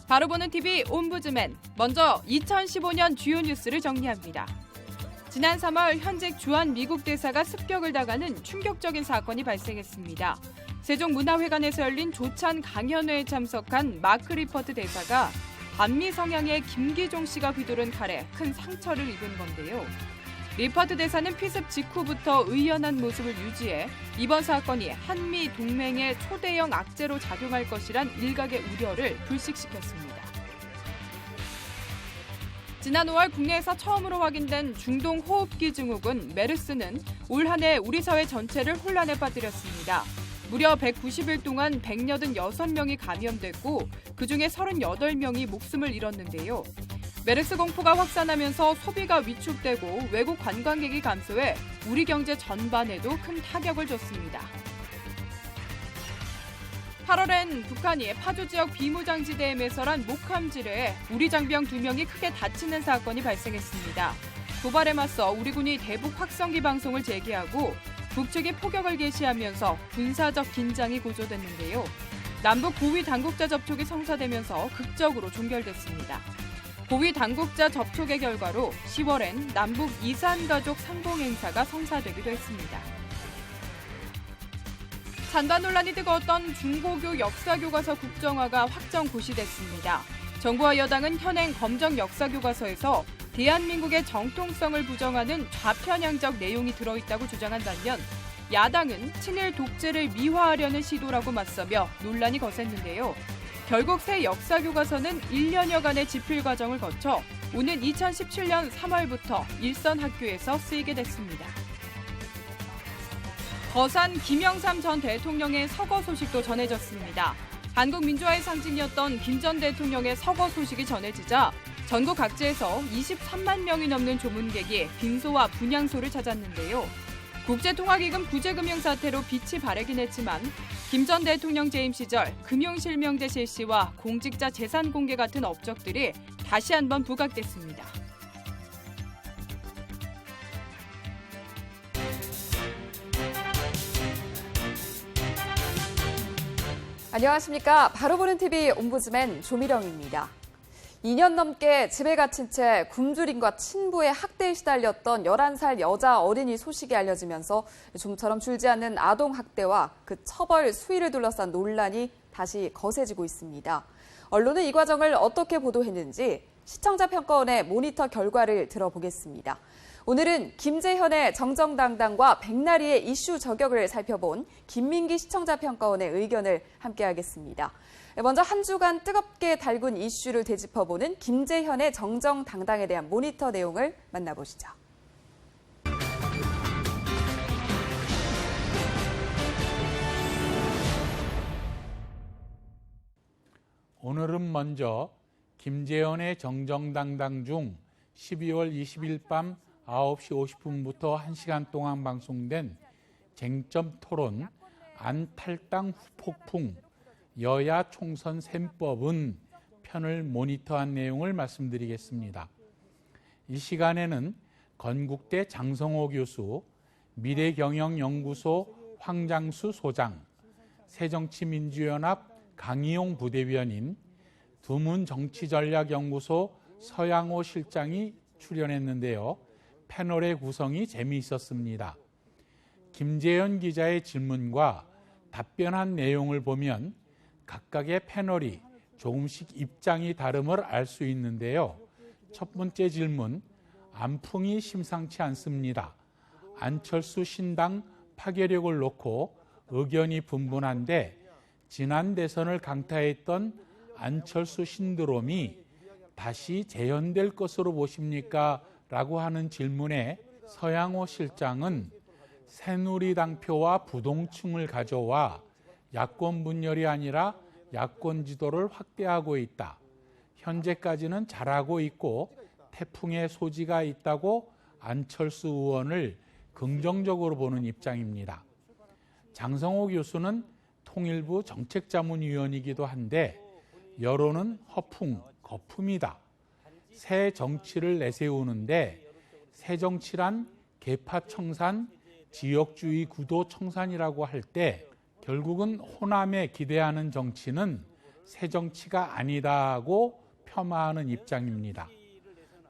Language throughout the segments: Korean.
바로보는 TV 옴부즈맨, 먼저 2015년 주요 뉴스를 정리합니다. 지난 3월 현직 주한 미국 대사가 습격을 당하는 충격적인 사건이 발생했습니다. 세종문화회관에서 열린 조찬 강연회에 참석한 마크 리퍼트 대사가 반미 성향의 김기종 씨가 휘두른 칼에 큰 상처를 입은 건데요. 리퍼트 대사는 피습 직후부터 의연한 모습을 유지해 이번 사건이 한미 동맹의 초대형 악재로 작용할 것이란 일각의 우려를 불식시켰습니다. 지난 5월 국내에서 처음으로 확인된 중동 호흡기 증후군 메르스는 올 한 해 우리 사회 전체를 혼란에 빠뜨렸습니다. 무려 190일 동안 186명이 감염됐고 그중에 38명이 목숨을 잃었는데요. 메르스 공포가 확산하면서 소비가 위축되고 외국 관광객이 감소해 우리 경제 전반에도 큰 타격을 줬습니다. 8월엔 북한이 파주 지역 비무장지대에 매설한 목함지뢰에 우리 장병 2명이 크게 다치는 사건이 발생했습니다. 도발에 맞서 우리 군이 대북 확성기 방송을 재개하고 북측이 포격을 개시하면서 군사적 긴장이 고조됐는데요. 남북 고위 당국자 접촉이 성사되면서 극적으로 종결됐습니다. 고위 당국자 접촉의 결과로 10월엔 남북 이산가족 상봉 행사가 성사되기도 했습니다. 찬반 논란이 뜨거웠던 중고교 역사교과서 국정화가 확정 고시됐습니다. 정부와 여당은 현행 검정 역사교과서에서 대한민국의 정통성을 부정하는 좌편향적 내용이 들어있다고 주장한 반면 야당은 친일 독재를 미화하려는 시도라고 맞서며 논란이 거셌는데요. 결국 새 역사교과서는 1년여간의 집필 과정을 거쳐 오는 2017년 3월부터 일선 학교에서 쓰이게 됐습니다. 거산 김영삼 전 대통령의 서거 소식도 전해졌습니다. 한국 민주화의 상징이었던 김 전 대통령의 서거 소식이 전해지자 전국 각지에서 23만 명이 넘는 조문객이 빈소와 분향소를 찾았는데요. 국제통화기금 구제금융 사태로 빛이 바래긴 했지만 김 전 대통령 재임 시절 금융실명제 실시와 공직자 재산 공개 같은 업적들이 다시 한번 부각됐습니다. 안녕하십니까. 바로보는 TV 옴부즈맨 조미령입니다. 2년 넘게 집에 갇힌 채 굶주림과 친부의 학대에 시달렸던 11살 여자 어린이 소식이 알려지면서 좀처럼 줄지 않는 아동 학대와 그 처벌 수위를 둘러싼 논란이 다시 거세지고 있습니다. 언론은 이 과정을 어떻게 보도했는지 시청자평가원의 모니터 결과를 들어보겠습니다. 오늘은 김재현의 정정당당과 백나리의 이슈 저격을 살펴본 김민기 시청자평가원의 의견을 함께하겠습니다. 먼저 한 주간 뜨겁게 달군 이슈를 되짚어보는 김재현의 정정당당에 대한 모니터 내용을 만나보시죠. 오늘은 먼저 김재현의 정정당당 중 12월 20일 밤 9시 50분부터 1시간 동안 방송된 쟁점 토론 안탈당 후폭풍 여야 총선 셈법은 편을 모니터한 내용을 말씀드리겠습니다. 이 시간에는 건국대 장성호 교수, 미래경영연구소 황장수 소장, 새정치민주연합 강희용 부대변인, 두문정치전략연구소 서양호 실장이 출연했는데요. 패널의 구성이 재미있었습니다. 김재현 기자의 질문과 답변한 내용을 보면 각각의 패널이 조금씩 입장이 다름을 알 수 있는데요. 첫 번째 질문, 안풍이 심상치 않습니다. 안철수 신당 파괴력을 놓고 의견이 분분한데 지난 대선을 강타했던 안철수 신드롬이 다시 재현될 것으로 보십니까? 라고 하는 질문에 서양호 실장은 새누리당표와 부동층을 가져와 야권 분열이 아니라 야권 지도를 확대하고 있다. 현재까지는 잘하고 있고 태풍의 소지가 있다고 안철수 의원을 긍정적으로 보는 입장입니다. 장성호 교수는 통일부 정책자문위원이기도 한데 여론은 허풍, 거품이다. 새 정치를 내세우는데 새 정치란 계파 청산, 지역주의 구도 청산이라고 할 때 결국은 호남에 기대하는 정치는 새정치가 아니다고 폄하하는 입장입니다.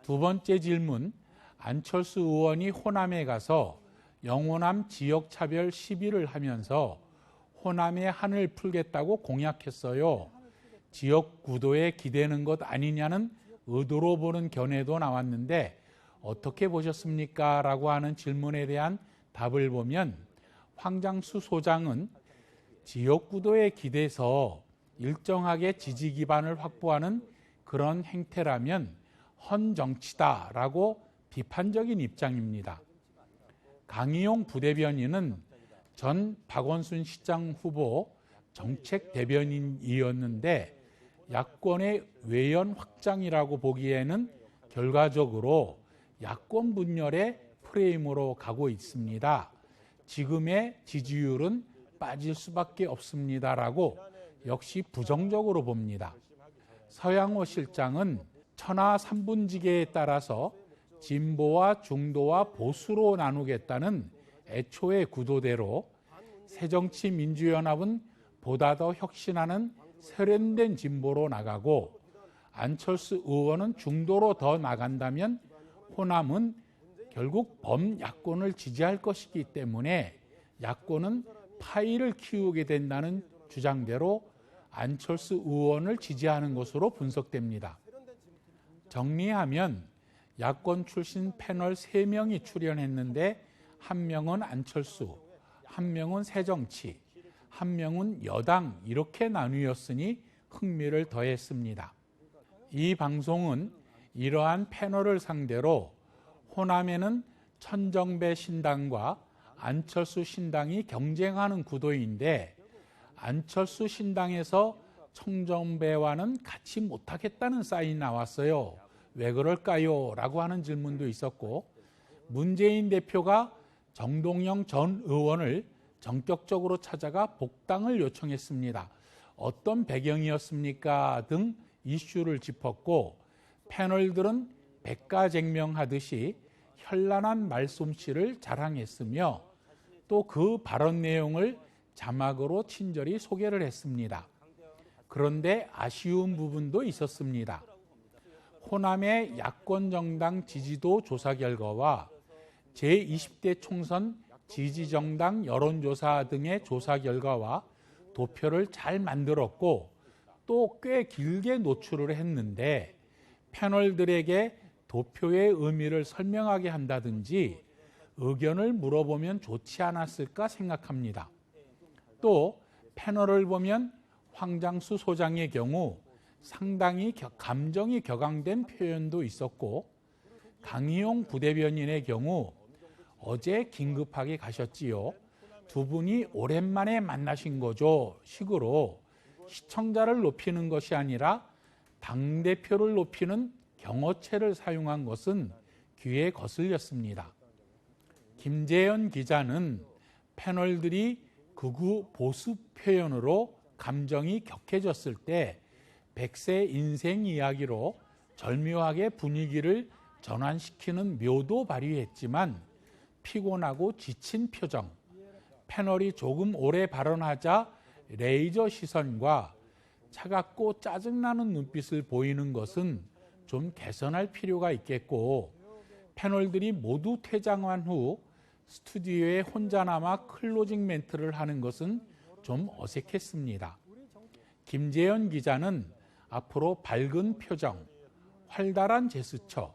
두 번째 질문, 안철수 의원이 호남에 가서 영호남 지역차별 시비를 하면서 호남의 한을 풀겠다고 공약했어요. 지역 구도에 기대는 것 아니냐는 의도로 보는 견해도 나왔는데 어떻게 보셨습니까? 라고 하는 질문에 대한 답을 보면 황장수 소장은 지역 구도에 기대서 일정하게 지지 기반을 확보하는 그런 행태라면 헌정치다라고 비판적인 입장입니다. 강희용 부대변인은 전 박원순 시장 후보 정책 대변인이었는데 야권의 외연 확장이라고 보기에는 결과적으로 야권 분열의 프레임으로 가고 있습니다. 지금의 지지율은 빠질 수밖에 없습니다라고 역시 부정적으로 봅니다. 서양호 실장은 천하 3분지계에 따라서 진보와 중도와 보수로 나누겠다는 애초의 구도대로 새정치민주연합은 보다 더 혁신하는 세련된 진보로 나가고 안철수 의원은 중도로 더 나간다면 호남은 결국 범야권을 지지할 것이기 때문에 야권은 파이를 키우게 된다는 주장대로 안철수 의원을 지지하는 것으로 분석됩니다. 정리하면 야권 출신 패널 3명이 출연했는데 한 명은 안철수, 한 명은 새정치, 한 명은 여당 이렇게 나뉘었으니 흥미를 더했습니다. 이 방송은 이러한 패널을 상대로 호남에는 천정배 신당과 안철수 신당이 경쟁하는 구도인데 안철수 신당에서 천정배와는 같이 못하겠다는 사인이 나왔어요. 왜 그럴까요? 라고 하는 질문도 있었고 문재인 대표가 정동영 전 의원을 전격적으로 찾아가 복당을 요청했습니다. 어떤 배경이었습니까? 등 이슈를 짚었고 패널들은 백가쟁명하듯이 현란한 말솜씨를 자랑했으며 또 그 발언 내용을 자막으로 친절히 소개를 했습니다. 그런데 아쉬운 부분도 있었습니다. 호남의 야권 정당 지지도 조사 결과와 제20대 총선 지지정당 여론조사 등의 조사 결과와 도표를 잘 만들었고 또 꽤 길게 노출을 했는데 패널들에게 도표의 의미를 설명하게 한다든지 의견을 물어보면 좋지 않았을까 생각합니다. 또 패널을 보면 황장수 소장의 경우 상당히 감정이 격앙된 표현도 있었고 강희용 부대변인의 경우 어제 긴급하게 가셨지요. 두 분이 오랜만에 만나신 거죠. 식으로 시청자를 높이는 것이 아니라 당대표를 높이는 경어체를 사용한 것은 귀에 거슬렸습니다. 김재현 기자는 패널들이 극우 보수 표현으로 감정이 격해졌을 때 백세 인생 이야기로 절묘하게 분위기를 전환시키는 묘도 발휘했지만 피곤하고 지친 표정, 패널이 조금 오래 발언하자 레이저 시선과 차갑고 짜증나는 눈빛을 보이는 것은 좀 개선할 필요가 있겠고 패널들이 모두 퇴장한 후 스튜디오에 혼자 남아 클로징 멘트를 하는 것은 좀 어색했습니다. 김재현 기자는 앞으로 밝은 표정, 활달한 제스처,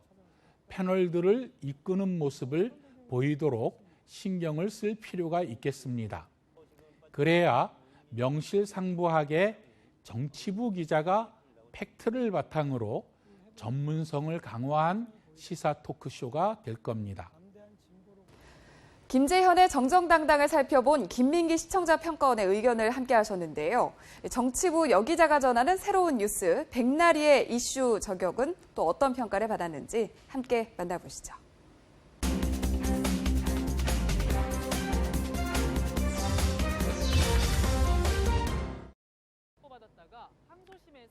패널들을 이끄는 모습을 보이도록 신경을 쓸 필요가 있겠습니다. 그래야 명실상부하게 정치부 기자가 팩트를 바탕으로 전문성을 강화한 시사 토크쇼가 될 겁니다. 김재현의 정정당당을 살펴본 김민기 시청자 평가원의 의견을 함께 하셨는데요. 정치부 여 기자가 전하는 새로운 뉴스, 백나리의 이슈 저격은 또 어떤 평가를 받았는지 함께 만나보시죠.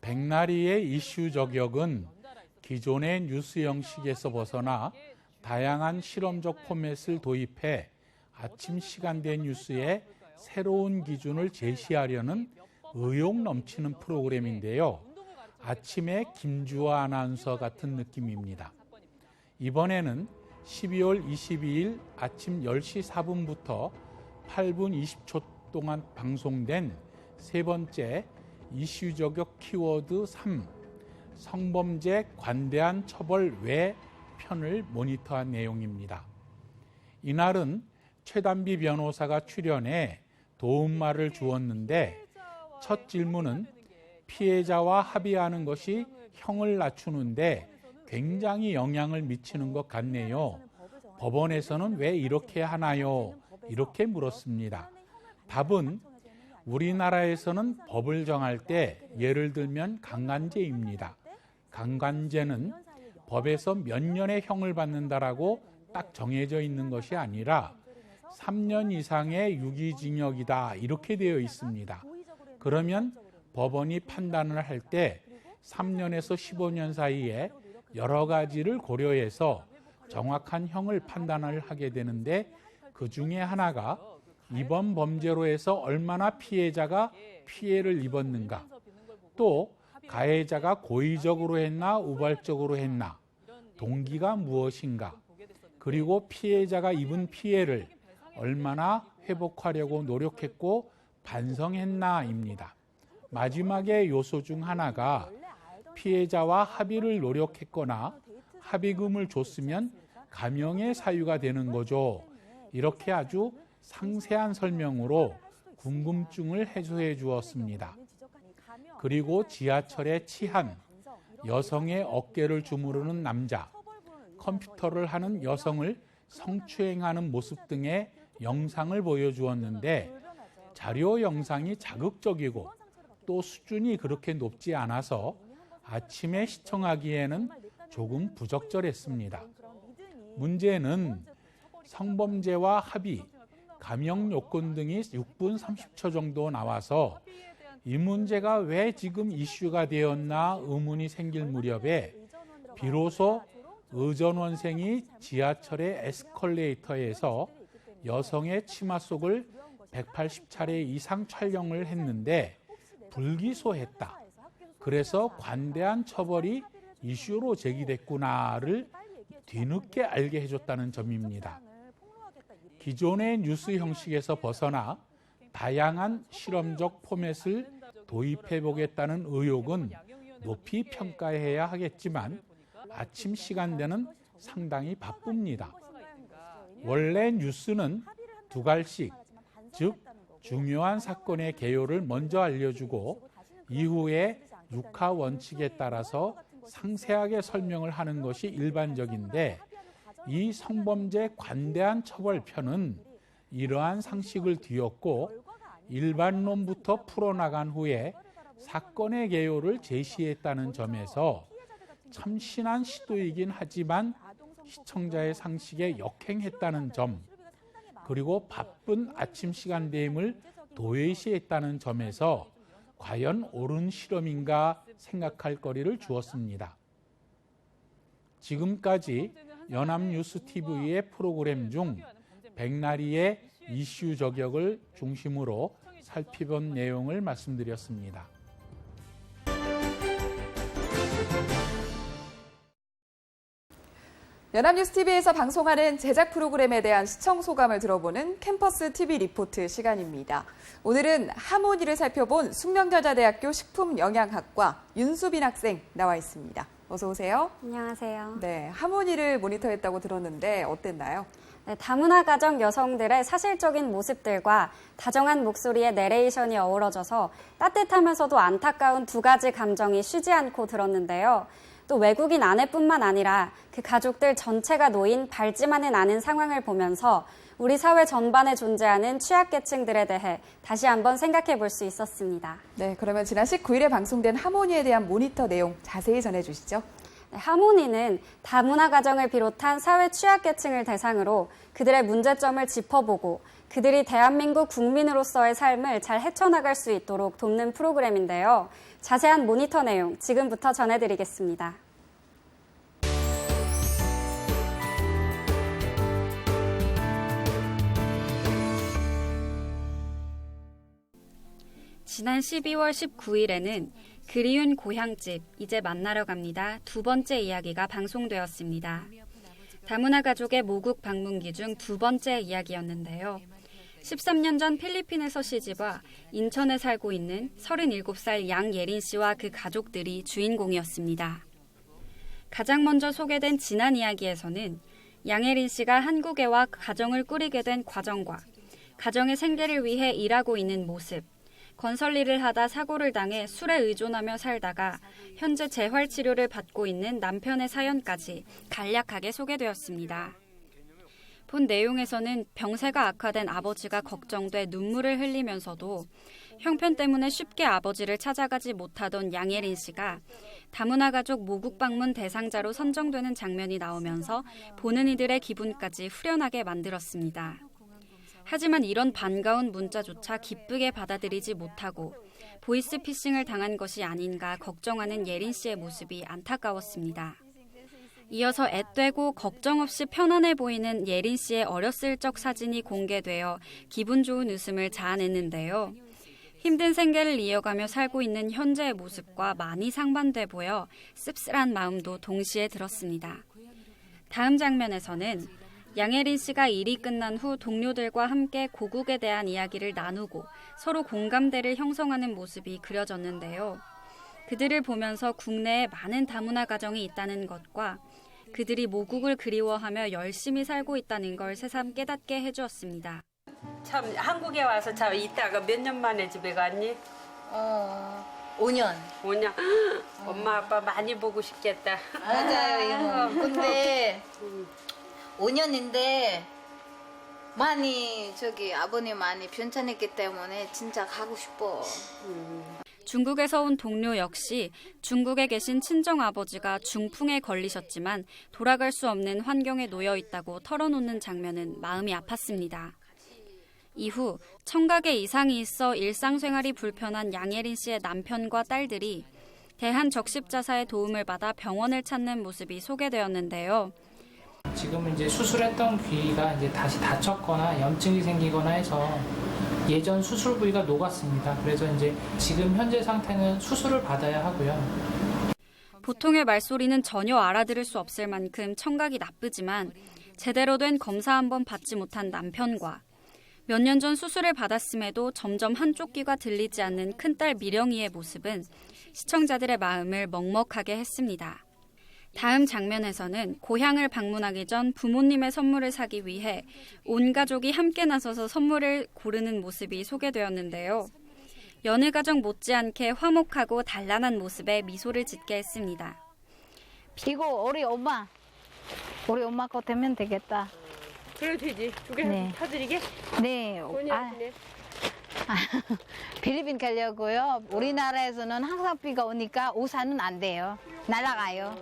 백나리의 이슈 저격은 기존의 뉴스 형식에서 벗어나 다양한 실험적 포맷을 도입해 아침 시간대 뉴스에 새로운 기준을 제시하려는 의욕 넘치는 프로그램인데요. 아침에 김주아 아나운서 같은 느낌입니다. 이번에는 12월 22일 아침 10시 4분부터 8분 20초 동안 방송된 세 번째 이슈 저격 키워드 3 성범죄 관대한 처벌 외 편을 모니터한 내용입니다. 이날은 최단비 변호사가 출연해 도움말을 주었는데 첫 질문은 피해자와 합의하는 것이 형을 낮추는데 굉장히 영향을 미치는 것 같네요. 법원에서는 왜 이렇게 하나요? 이렇게 물었습니다. 답은 우리나라에서는 법을 정할 때 예를 들면 강간죄입니다. 강간죄는 법에서 몇 년의 형을 받는다라고 딱 정해져 있는 것이 아니라 3년 이상의 유기징역이다 이렇게 되어 있습니다. 그러면 법원이 판단을 할 때 3년에서 15년 사이에 여러 가지를 고려해서 정확한 형을 판단을 하게 되는데 그 중에 하나가 이번 범죄로 해서 얼마나 피해자가 피해를 입었는가, 또 가해자가 고의적으로 했나 우발적으로 했나, 동기가 무엇인가, 그리고 피해자가 입은 피해를 얼마나 회복하려고 노력했고 반성했나입니다. 마지막의 요소 중 하나가 피해자와 합의를 노력했거나 합의금을 줬으면 감형의 사유가 되는 거죠. 이렇게 아주 상세한 설명으로 궁금증을 해소해 주었습니다. 그리고 지하철에 치한 여성의 어깨를 주무르는 남자, 컴퓨터를 하는 여성을 성추행하는 모습 등의 영상을 보여주었는데 자료 영상이 자극적이고 또 수준이 그렇게 높지 않아서 아침에 시청하기에는 조금 부적절했습니다. 문제는 성범죄와 합의, 감형 요건 등이 6분 30초 정도 나와서 이 문제가 왜 지금 이슈가 되었나 의문이 생길 무렵에 비로소 의전원생이 지하철의 에스컬레이터에서 여성의 치마 속을 180차례 이상 촬영을 했는데 불기소했다. 그래서 관대한 처벌이 이슈로 제기됐구나를 뒤늦게 알게 해줬다는 점입니다. 기존의 뉴스 형식에서 벗어나 다양한 실험적 포맷을 도입해보겠다는 의욕은 높이 평가해야 하겠지만 아침 시간대는 상당히 바쁩니다. 원래 뉴스는 두 갈씩, 즉 중요한 사건의 개요를 먼저 알려주고 이후에 육하 원칙에 따라서 상세하게 설명을 하는 것이 일반적인데 이 성범죄 관대한 처벌편은 이러한 상식을 뒤엎고 일반론부터 풀어나간 후에 사건의 개요를 제시했다는 점에서 참신한 시도이긴 하지만 시청자의 상식에 역행했다는 점, 그리고 바쁜 아침 시간대임을 도외시했다는 점에서 과연 옳은 실험인가 생각할 거리를 주었습니다. 지금까지 연합뉴스TV의 프로그램 중 백나리의 이슈 저격을 중심으로 살펴본 내용을 말씀드렸습니다. 연합뉴스TV에서 방송하는 제작 프로그램에 대한 시청 소감을 들어보는 캠퍼스 TV 리포트 시간입니다. 오늘은 하모니를 살펴본 숙명여자대학교 식품영양학과 윤수빈 학생 나와 있습니다. 어서 오세요. 안녕하세요. 네, 하모니를 모니터했다고 들었는데 어땠나요? 네, 다문화 가정 여성들의 사실적인 모습들과 다정한 목소리의 내레이션이 어우러져서 따뜻하면서도 안타까운 두 가지 감정이 쉬지 않고 들었는데요. 또 외국인 아내뿐만 아니라 그 가족들 전체가 놓인 밟지만은 않은 상황을 보면서 우리 사회 전반에 존재하는 취약계층들에 대해 다시 한번 생각해 볼 수 있었습니다. 네, 그러면 지난 19일에 방송된 하모니에 대한 모니터 내용 자세히 전해주시죠. 네, 하모니는 다문화 가정을 비롯한 사회 취약계층을 대상으로 그들의 문제점을 짚어보고 그들이 대한민국 국민으로서의 삶을 잘 헤쳐나갈 수 있도록 돕는 프로그램인데요. 자세한 모니터 내용 지금부터 전해드리겠습니다. 지난 12월 19일에는 그리운 고향집 이제 만나러 갑니다. 두 번째 이야기가 방송되었습니다. 다문화 가족의 모국 방문기 중 두 번째 이야기였는데요. 13년 전 필리핀에서 시집와 인천에 살고 있는 37살 양예린 씨와 그 가족들이 주인공이었습니다. 가장 먼저 소개된 지난 이야기에서는 양예린 씨가 한국에 와 가정을 꾸리게 된 과정과 가정의 생계를 위해 일하고 있는 모습, 건설 일을 하다 사고를 당해 술에 의존하며 살다가 현재 재활치료를 받고 있는 남편의 사연까지 간략하게 소개되었습니다. 본 내용에서는 병세가 악화된 아버지가 걱정돼 눈물을 흘리면서도 형편 때문에 쉽게 아버지를 찾아가지 못하던 양예린 씨가 다문화 가족 모국 방문 대상자로 선정되는 장면이 나오면서 보는 이들의 기분까지 후련하게 만들었습니다. 하지만 이런 반가운 문자조차 기쁘게 받아들이지 못하고 보이스피싱을 당한 것이 아닌가 걱정하는 예린 씨의 모습이 안타까웠습니다. 이어서 앳되고 걱정 없이 편안해 보이는 예린 씨의 어렸을 적 사진이 공개되어 기분 좋은 웃음을 자아냈는데요. 힘든 생계를 이어가며 살고 있는 현재의 모습과 많이 상반돼 보여 씁쓸한 마음도 동시에 들었습니다. 다음 장면에서는 양예린 씨가 일이 끝난 후 동료들과 함께 고국에 대한 이야기를 나누고 서로 공감대를 형성하는 모습이 그려졌는데요. 그들을 보면서 국내에 많은 다문화 가정이 있다는 것과 그들이 모국을 그리워하며 열심히 살고 있다는 걸 새삼 깨닫게 해주었습니다. 참 한국에 와서 참 있다가 몇 년 만에 집에 갔니? 5년. 5년. 엄마 아빠 많이 보고 싶겠다. 맞아요, 이모. 근데 5년인데 많이 아버님 많이 편찮았기 때문에 진짜 가고 싶어. 중국에서 온 동료 역시 중국에 계신 친정아버지가 중풍에 걸리셨지만 돌아갈 수 없는 환경에 놓여 있다고 털어놓는 장면은 마음이 아팠습니다. 이후 청각에 이상이 있어 일상생활이 불편한 양예린 씨의 남편과 딸들이 대한적십자사의 도움을 받아 병원을 찾는 모습이 소개되었는데요. 지금 이제 수술했던 귀가 이제 다시 다쳤거나 염증이 생기거나 해서 예전 수술 부위가 녹았습니다. 그래서 이제 지금 현재 상태는 수술을 받아야 하고요. 보통의 말소리는 전혀 알아들을 수 없을 만큼 청각이 나쁘지만 제대로 된 검사 한번 받지 못한 남편과 몇 년 전 수술을 받았음에도 점점 한쪽 귀가 들리지 않는 큰딸 미령이의 모습은 시청자들의 마음을 먹먹하게 했습니다. 다음 장면에서는 고향을 방문하기 전 부모님의 선물을 사기 위해 온 가족이 함께 나서서 선물을 고르는 모습이 소개되었는데요. 여느 가족 못지않게 화목하고 단란한 모습에 미소를 짓게 했습니다. 이거 우리 엄마 거 되면 되겠다. 그래도 되지. 두 개 네. 사드리게? 네. 돈이 없네. 필리핀 가려고요. 우리나라에서는 항상비가 오니까 우산은 안 돼요. 날아가요.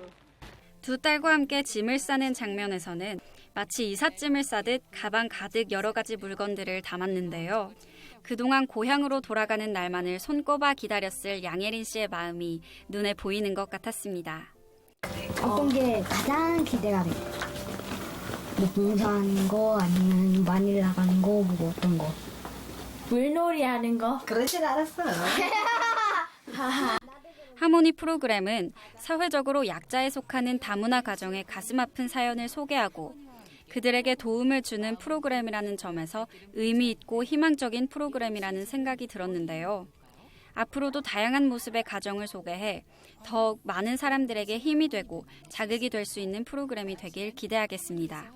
두 딸과 함께 짐을 싸는 장면에서는 마치 이삿짐을 싸듯 가방 가득 여러 가지 물건들을 담았는데요. 그동안 고향으로 돌아가는 날만을 손꼽아 기다렸을 양예린 씨의 마음이 눈에 보이는 것 같았습니다. 어떤 게 가장 기대가 돼? 뭐 봉사하는 거 아니면 마닐라 가는 거 뭐 어떤 거? 물놀이 하는 거? 그러진 않았어. 하모니 프로그램은 사회적으로 약자에 속하는 다문화 가정의 가슴 아픈 사연을 소개하고 그들에게 도움을 주는 프로그램이라는 점에서 의미 있고 희망적인 프로그램이라는 생각이 들었는데요. 앞으로도 다양한 모습의 가정을 소개해 더욱 많은 사람들에게 힘이 되고 자극이 될 수 있는 프로그램이 되길 기대하겠습니다.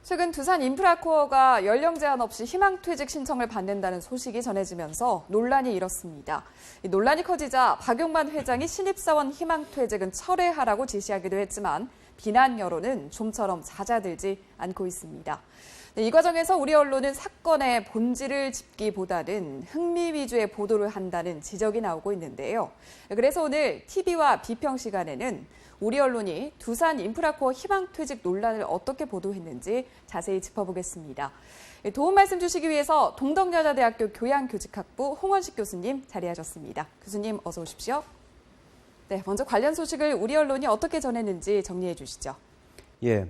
최근 두산 인프라코어가 연령 제한 없이 희망퇴직 신청을 받는다는 소식이 전해지면서 논란이 일었습니다. 이 논란이 커지자 박용만 회장이 신입사원 희망퇴직은 철회하라고 지시하기도 했지만 비난 여론은 좀처럼 잦아들지 않고 있습니다. 이 과정에서 우리 언론은 사건의 본질을 짚기보다는 흥미 위주의 보도를 한다는 지적이 나오고 있는데요. 그래서 오늘 TV와 비평 시간에는 우리 언론이 두산 인프라코어 희망퇴직 논란을 어떻게 보도했는지 자세히 짚어보겠습니다. 도움 말씀 주시기 위해서 동덕여자대학교 교양교직학부 홍원식 교수님 자리하셨습니다. 교수님 어서 오십시오. 네, 먼저 관련 소식을 우리 언론이 어떻게 전했는지 정리해 주시죠. 예,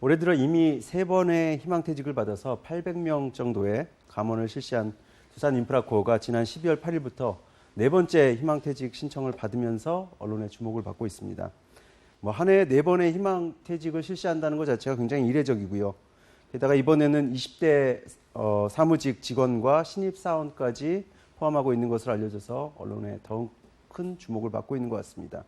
올해 들어 이미 3번의 희망퇴직을 받아서 800명 정도의 감원을 실시한 두산인프라코어가 지난 12월 8일부터 4번째 희망퇴직 신청을 받으면서 언론의 주목을 받고 있습니다. 한 해에 4번의 희망퇴직을 실시한다는 것 자체가 굉장히 이례적이고요. 게다가 이번에는 20대 사무직 직원과 신입사원까지 포함하고 있는 것으로 알려져서 언론에 더욱 큰 주목을 받고 있는 것 같습니다.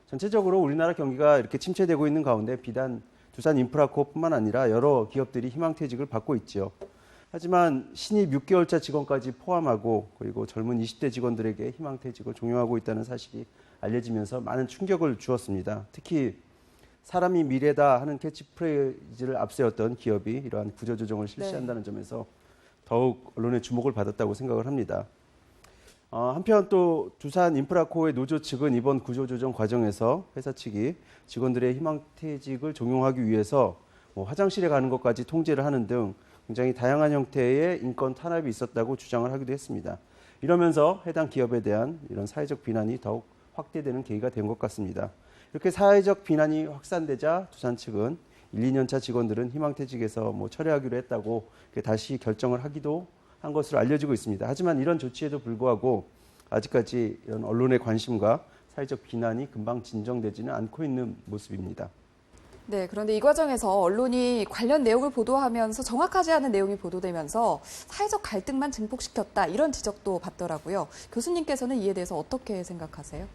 전체적으로 우리나라 경기가 이렇게 침체되고 있는 가운데 비단 두산인프라코어뿐만 아니라 여러 기업들이 희망퇴직을 받고 있죠. 하지만 신입 6개월차 직원까지 포함하고 그리고 젊은 20대 직원들에게 희망퇴직을 종용하고 있다는 사실이 알려지면서 많은 충격을 주었습니다. 특히 사람이 미래다 하는 캐치프레이즈를 앞세웠던 기업이 이러한 구조조정을 실시한다는 점에서 더욱 언론의 주목을 받았다고 생각을 합니다. 한편 또 두산인프라코어의 노조 측은 이번 구조조정 과정에서 회사 측이 직원들의 희망퇴직을 종용하기 위해서 화장실에 가는 것까지 통제를 하는 등 굉장히 다양한 형태의 인권 탄압이 있었다고 주장을 하기도 했습니다. 이러면서 해당 기업에 대한 이런 사회적 비난이 더욱 확대되는 계기가 된 것 같습니다. 이렇게 사회적 비난이 확산되자 두산 측은 1, 2년차 직원들은 희망퇴직에서 철회하기로 했다고 다시 결정을 하기도 한 것으로 알려지고 있습니다. 하지만 이런 조치에도 불구하고 아직까지 이런 언론의 관심과 사회적 비난이 금방 진정되지는 않고 있는 모습입니다. 네, 그런데 이 과정에서 언론이 관련 내용을 보도하면서 정확하지 않은 내용이 보도되면서 사회적 갈등만 증폭시켰다 이런 지적도 받더라고요. 교수님께서는 이에 대해서 어떻게 생각하세요?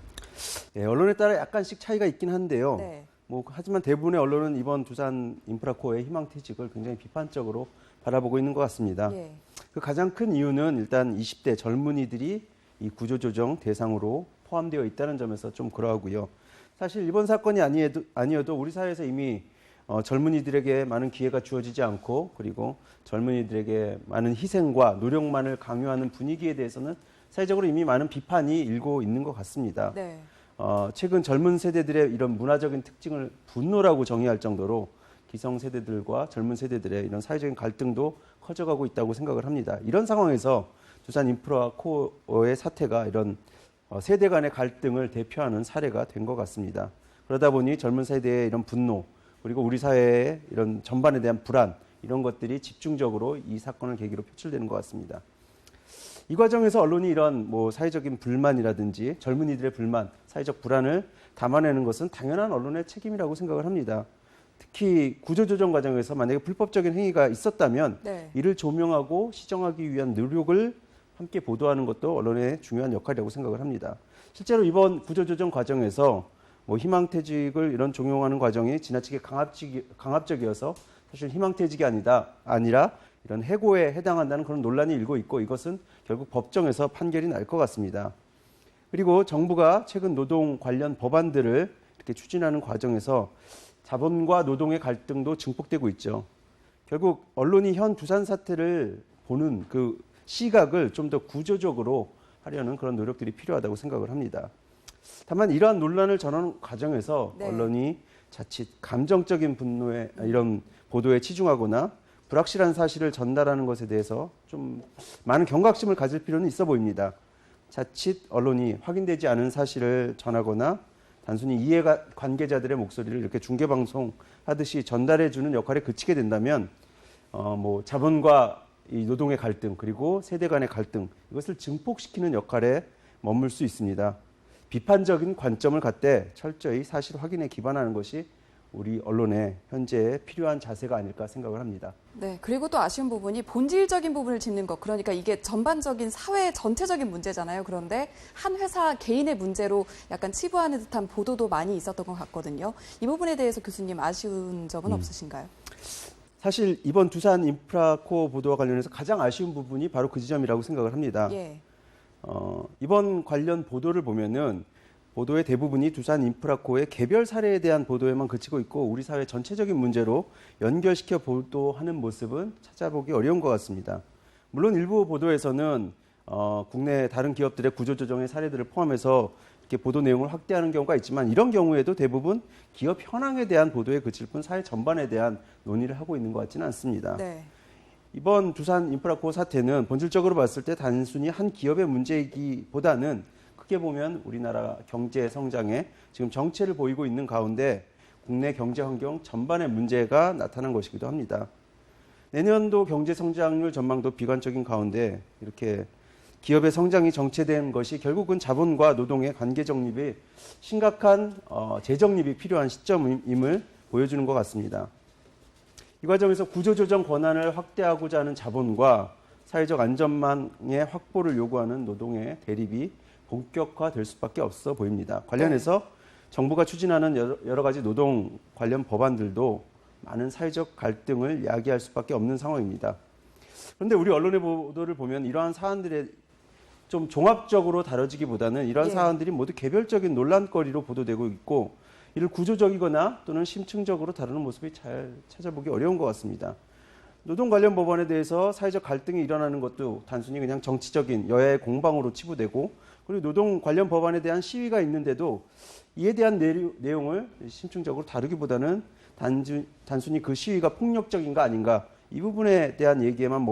네, 언론에 따라 약간씩 차이가 있긴 한데요. 네. 하지만 대부분의 언론은 이번 두산인프라코어의 희망퇴직을 굉장히 비판적으로 바라보고 있는 것 같습니다. 예. 그 가장 큰 이유는 일단 20대 젊은이들이 이 구조조정 대상으로 포함되어 있다는 점에서 좀 그러하고요. 사실 이번 사건이 아니어도 우리 사회에서 이미 젊은이들에게 많은 기회가 주어지지 않고 그리고 젊은이들에게 많은 희생과 노력만을 강요하는 분위기에 대해서는 사회적으로 이미 많은 비판이 일고 있는 것 같습니다. 네. 최근 젊은 세대들의 이런 문화적인 특징을 분노라고 정의할 정도로 기성세대들과 젊은 세대들의 이런 사회적인 갈등도 커져가고 있다고 생각을 합니다. 이런 상황에서 두산인프라코어의 사태가 이런 세대 간의 갈등을 대표하는 사례가 된 것 같습니다. 그러다 보니 젊은 세대의 이런 분노 그리고 우리 사회의 이런 전반에 대한 불안 이런 것들이 집중적으로 이 사건을 계기로 표출되는 것 같습니다. 이 과정에서 언론이 이런 사회적인 불만이라든지 젊은이들의 불만, 사회적 불안을 담아내는 것은 당연한 언론의 책임이라고 생각을 합니다. 특히 구조조정 과정에서 만약에 불법적인 행위가 있었다면 네. 이를 조명하고 시정하기 위한 노력을 함께 보도하는 것도 언론의 중요한 역할이라고 생각을 합니다. 실제로 이번 구조조정 과정에서 희망퇴직을 이런 종용하는 과정이 지나치게 강압적이어서 사실 희망퇴직이 아니라 이런 해고에 해당한다는 그런 논란이 일고 있고 이것은 결국 법정에서 판결이 날 것 같습니다. 그리고 정부가 최근 노동 관련 법안들을 이렇게 추진하는 과정에서 자본과 노동의 갈등도 증폭되고 있죠. 결국 언론이 현 두산 사태를 보는 그 시각을 좀 더 구조적으로 하려는 그런 노력들이 필요하다고 생각을 합니다. 다만 이러한 논란을 전하는 과정에서 네. 언론이 자칫 감정적인 분노에 이런 보도에 치중하거나 불확실한 사실을 전달하는 것에 대해서 좀 많은 경각심을 가질 필요는 있어 보입니다. 자칫 언론이 확인되지 않은 사실을 전하거나 단순히 이해관계자들의 목소리를 이렇게 중계방송하듯이 전달해주는 역할에 그치게 된다면 자본과 이 노동의 갈등 그리고 세대 간의 갈등 이것을 증폭시키는 역할에 머물 수 있습니다. 비판적인 관점을 갖되 철저히 사실 확인에 기반하는 것이 우리 언론의 현재 필요한 자세가 아닐까 생각을 합니다. 네, 그리고 또 아쉬운 부분이 본질적인 부분을 짚는 것. 그러니까 이게 전반적인 사회 전체적인 문제잖아요. 그런데 한 회사 개인의 문제로 약간 치부하는 듯한 보도도 많이 있었던 것 같거든요. 이 부분에 대해서 교수님 아쉬운 점은 없으신가요? 사실 이번 두산인프라코어 보도와 관련해서 가장 아쉬운 부분이 바로 그 지점이라고 생각을 합니다. 예. 이번 관련 보도를 보면은 보도의 대부분이 두산인프라코어의 개별 사례에 대한 보도에만 그치고 있고 우리 사회 전체적인 문제로 연결시켜 보도하는 모습은 찾아보기 어려운 것 같습니다. 물론 일부 보도에서는 국내 다른 기업들의 구조조정의 사례들을 포함해서 이렇게 보도 내용을 확대하는 경우가 있지만 이런 경우에도 대부분 기업 현황에 대한 보도에 그칠 뿐 사회 전반에 대한 논의를 하고 있는 것 같지는 않습니다. 네. 이번 두산인프라코어 사태는 본질적으로 봤을 때 단순히 한 기업의 문제이기보다는 크게 보면 우리나라 경제 성장에 지금 정체를 보이고 있는 가운데 국내 경제 환경 전반의 문제가 나타난 것이기도 합니다. 내년도 경제 성장률 전망도 비관적인 가운데 이렇게 기업의 성장이 정체된 것이 결국은 자본과 노동의 관계 정립이 심각한 재정립이 필요한 시점임을 보여주는 것 같습니다. 이 과정에서 구조조정 권한을 확대하고자 하는 자본과 사회적 안전망의 확보를 요구하는 노동의 대립이 본격화될 수밖에 없어 보입니다. 관련해서 정부가 추진하는 여러 가지 노동 관련 법안들도 많은 사회적 갈등을 야기할 수밖에 없는 상황입니다. 그런데 우리 언론의 보도를 보면 이러한 사안들에 좀 종합적으로 다뤄지기보다는 이러한 사안들이 모두 개별적인 논란거리로 보도되고 있고 이를 구조적이거나 또는 심층적으로 다루는 모습이 잘 찾아보기 어려운 것 같습니다. 노동 관련 법안에 대해서 사회적 갈등이 일어나는 것도 단순히 그냥 정치적인 여야의 공방으로 치부되고 그리고 노동 관련 법안에 대한 시위가 있는데도 이에 대한 내용을 심층적으로 다루기보다는 단순히 그 시위가 폭력적인가 아닌가 이 부분에 대한 얘기에만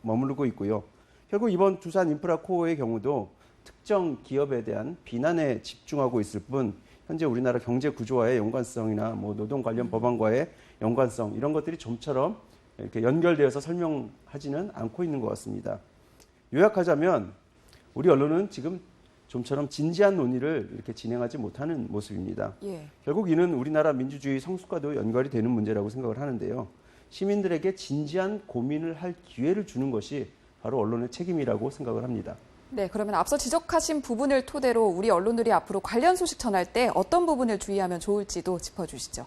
머무르고 있고요. 결국 이번 두산 인프라 코어의 경우도 특정 기업에 대한 비난에 집중하고 있을 뿐 현재 우리나라 경제 구조와의 연관성이나 노동 관련 법안과의 연관성 이런 것들이 좀처럼 이렇게 연결되어서 설명하지는 않고 있는 것 같습니다. 요약하자면 우리 언론은 지금 좀처럼 진지한 논의를 이렇게 진행하지 못하는 모습입니다. 결국 이는 우리나라 민주주의 성숙과도 연결이 되는 문제라고 생각을 하는데요. 시민들에게 진지한 고민을 할 기회를 주는 것이 바로 언론의 책임이라고 생각을 합니다. 네, 그러면 앞서 지적하신 부분을 토대로 우리 언론들이 앞으로 관련 소식 전할 때 어떤 부분을 주의하면 좋을지도 짚어주시죠.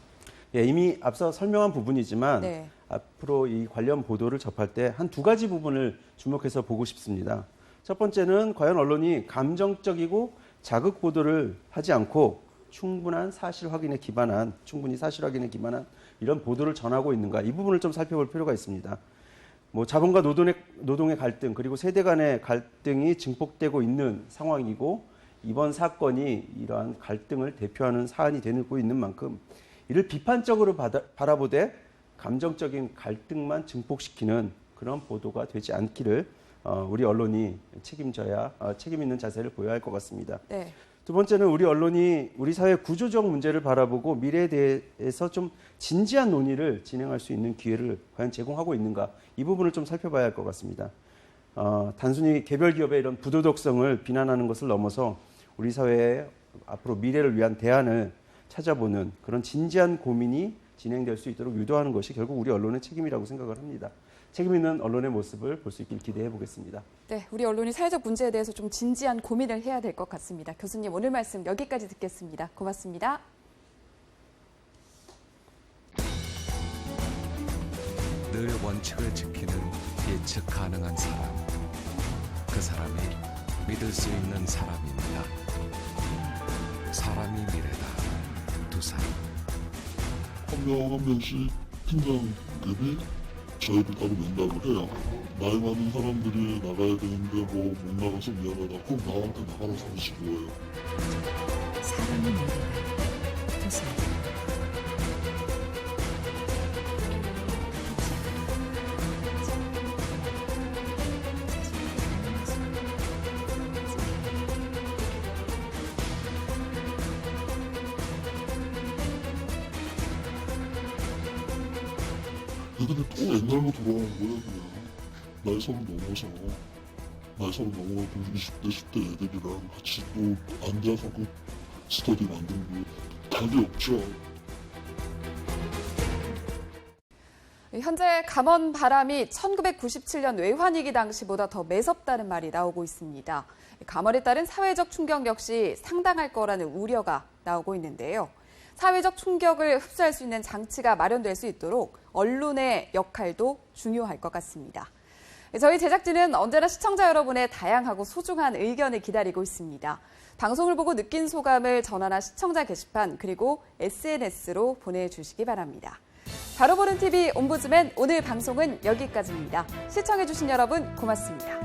이미 앞서 설명한 부분이지만 앞으로 이 관련 보도를 접할 때 한 두 가지 부분을 주목해서 보고 싶습니다. 첫 번째는 과연 언론이 감정적이고 자극 보도를 하지 않고 충분히 사실 확인에 기반한 이런 보도를 전하고 있는가 이 부분을 좀 살펴볼 필요가 있습니다. 자본과 노동의 갈등 그리고 세대 간의 갈등이 증폭되고 있는 상황이고 이번 사건이 이러한 갈등을 대표하는 사안이 되고 있는 만큼 이를 비판적으로 바라보되 감정적인 갈등만 증폭시키는 그런 보도가 되지 않기를 우리 언론이 책임 있는 자세를 보여야 할 것 같습니다. 두 번째는 우리 언론이 우리 사회 구조적 문제를 바라보고 미래에 대해서 좀 진지한 논의를 진행할 수 있는 기회를 과연 제공하고 있는가 이 부분을 좀 살펴봐야 할 것 같습니다. 단순히 개별 기업의 이런 부도덕성을 비난하는 것을 넘어서 우리 사회의 앞으로 미래를 위한 대안을 찾아보는 그런 진지한 고민이 진행될 수 있도록 유도하는 것이 결국 우리 언론의 책임이라고 생각을 합니다. 책임 있는 언론의 모습을 볼 수 있길 기대해 보겠습니다. 네, 우리 언론이 사회적 문제에 대해서 좀 진지한 고민을 해야 될 것 같습니다. 교수님 오늘 말씀 여기까지 듣겠습니다. 고맙습니다. 늘 원칙을 지키는 예측 가능한 사람. 그 사람이 믿을 수 있는 사람입니다. 사람이 미래다. 두산. 한 명씩 팀장급이 저희들 따로 면담을 해요. 나이 많은 사람들이 나가야 되는데 못 나가서 미안하다. 그럼 나한테 나가라고 하시고 거예요. 사람이 미래다. 두산. 애들이 또 옛날로 돌아오는 거예요, 그냥. 나이 30 넘어서. 나이 30 넘어서 20대, 10대 애들이랑 같이 또 앉아서 그 스터디 만들고 답이 없죠. 현재 감원 바람이 1997년 외환위기 당시보다 더 매섭다는 말이 나오고 있습니다. 감원에 따른 사회적 충격 역시 상당할 거라는 우려가 나오고 있는데요. 사회적 충격을 흡수할 수 있는 장치가 마련될 수 있도록 언론의 역할도 중요할 것 같습니다. 저희 제작진은 언제나 시청자 여러분의 다양하고 소중한 의견을 기다리고 있습니다. 방송을 보고 느낀 소감을 전화나 시청자 게시판 그리고 SNS로 보내주시기 바랍니다. 바로 보는 TV 옴부즈맨 오늘 방송은 여기까지입니다. 시청해주신 여러분 고맙습니다.